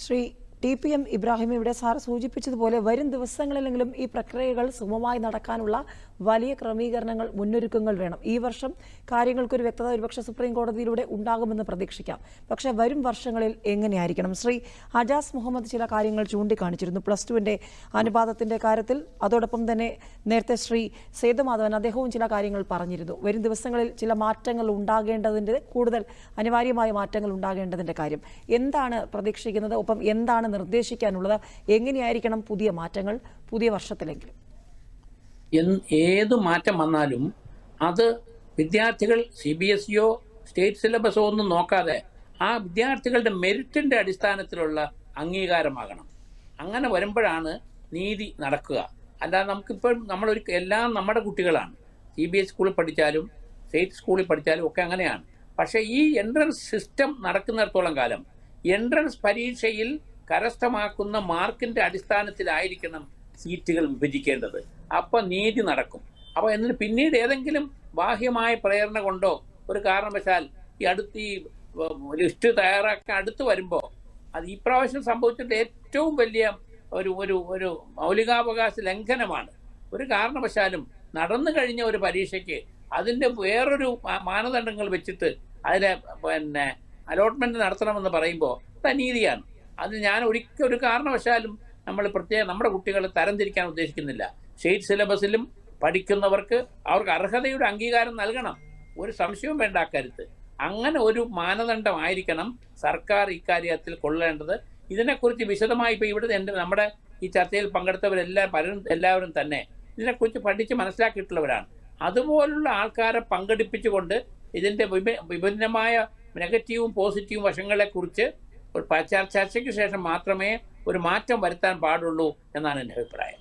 ശ്രീ ടി.പി.എം. ഇബ്രാഹിം ഇവിടെ സാർ സൂചിപ്പിച്ചതുപോലെ വരും ദിവസങ്ങളിലെങ്കിലും ഈ പ്രക്രിയകൾ സുഗമമായി നടക്കാനുള്ള വലിയ ക്രമീകരണങ്ങൾ മുന്നൊരുക്കങ്ങൾ വേണം. ഈ വർഷം കാര്യങ്ങൾക്കൊരു വ്യക്തത ഒരുപക്ഷെ സുപ്രീം കോടതിയിലൂടെ ഉണ്ടാകുമെന്ന് പ്രതീക്ഷിക്കാം. പക്ഷേ വരും വർഷങ്ങളിൽ എങ്ങനെയായിരിക്കണം? ശ്രീ അജാസ് മുഹമ്മദ് ചില കാര്യങ്ങൾ ചൂണ്ടിക്കാണിച്ചിരുന്നു +2-ന്റെ അനുപാതത്തിന്റെ കാര്യത്തിൽ. അതോടൊപ്പം തന്നെ നേരത്തെ ശ്രീ സേതുമാധവൻ അദ്ദേഹവും ചില കാര്യങ്ങൾ പറഞ്ഞിരുന്നു. വരും ദിവസങ്ങളിൽ ചില മാറ്റങ്ങൾ ഉണ്ടാകേണ്ടതിൻ്റെ കൂടുതൽ അനിവാര്യമായ മാറ്റങ്ങൾ ഉണ്ടാകേണ്ടതിൻ്റെ കാര്യം എന്താണ് പ്രതീക്ഷിക്കുന്നത്? ഒപ്പം എന്താണ് നിർദ്ദേശിക്കാനുള്ളത്? എങ്ങനെയായിരിക്കണം പുതിയ മാറ്റങ്ങൾ പുതിയ വർഷത്തിലെങ്കിലും? ഏത് മാറ്റം വന്നാലും അത് വിദ്യാർത്ഥികൾ CBSEയോ സ്റ്റേറ്റ് സിലബസോ ഒന്നും നോക്കാതെ ആ വിദ്യാർത്ഥികളുടെ മെറിറ്റിൻ്റെ അടിസ്ഥാനത്തിലുള്ള അംഗീകാരമാകണം. അങ്ങനെ വരുമ്പോഴാണ് നീതി നടക്കുക. അല്ലാതെ നമുക്കിപ്പോൾ എല്ലാം നമ്മുടെ കുട്ടികളാണ്. CBSE സ്കൂളിൽ പഠിച്ചാലും സ്റ്റേറ്റ് സ്കൂളിൽ പഠിച്ചാലും ഒക്കെ അങ്ങനെയാണ്. പക്ഷേ ഈ എൻട്രൻസ് സിസ്റ്റം നടക്കുന്നിടത്തോളം കാലം എൻട്രൻസ് പരീക്ഷയിൽ കരസ്ഥമാക്കുന്ന മാർക്കിൻ്റെ അടിസ്ഥാനത്തിലായിരിക്കണം സീറ്റുകൾ വിഭജിക്കേണ്ടത്. അപ്പം നീതി നടക്കും. അപ്പോൾ എന്നിട്ട് പിന്നീട് ഏതെങ്കിലും ബാഹ്യമായ പ്രേരണ കൊണ്ടോ ഒരു കാരണവശാൽ ഈ ലിസ്റ്റ് തയ്യാറാക്കാൻ അടുത്ത് വരുമ്പോൾ അത് ഈ പ്രാവശ്യം സംഭവിച്ചിട്ട് ഏറ്റവും വലിയ ഒരു മൗലികാവകാശ ലംഘനമാണ്. ഒരു കാരണവശാലും നടന്നു കഴിഞ്ഞ ഒരു പരീക്ഷയ്ക്ക് അതിൻ്റെ വേറൊരു മാനദണ്ഡങ്ങൾ വെച്ചിട്ട് അതിലെ അലോട്ട്മെൻറ്റ് നടത്തണമെന്ന് പറയുമ്പോൾ അത് അനീതിയാണ്. അത് ഞാൻ ഒരു കാരണവശാലും നമ്മുടെ കുട്ടികളെ തരംതിരിക്കാൻ ഉദ്ദേശിക്കുന്നില്ല. സ്റ്റേറ്റ് സിലബസിലും പഠിക്കുന്നവർക്ക് അവർക്ക് അർഹതയുടെ അംഗീകാരം നൽകണം. ഒരു സംശയവും വേണ്ട അക്കാര്യത്ത്. അങ്ങനെ ഒരു മാനദണ്ഡമായിരിക്കണം സർക്കാർ ഇക്കാര്യത്തിൽ കൊള്ളേണ്ടത്. ഇതിനെക്കുറിച്ച് വിശദമായി ഇപ്പോൾ ഇവിടെ നമ്മുടെ ഈ ചർച്ചയിൽ പങ്കെടുത്തവരെല്ലാവരും തന്നെ ഇതിനെക്കുറിച്ച് പഠിച്ച് മനസ്സിലാക്കിയിട്ടുള്ളവരാണ്. അതുപോലുള്ള ആൾക്കാരെ പങ്കെടുപ്പിച്ചുകൊണ്ട് ഇതിൻ്റെ വിഭിന്നമായ നെഗറ്റീവും പോസിറ്റീവും വശങ്ങളെക്കുറിച്ച് ഒരു ചർച്ചയ്ക്ക് ശേഷം മാത്രമേ ഒരു മാറ്റം വരുത്താൻ പാടുള്ളൂ എന്നാണ് എൻ്റെ അഭിപ്രായം.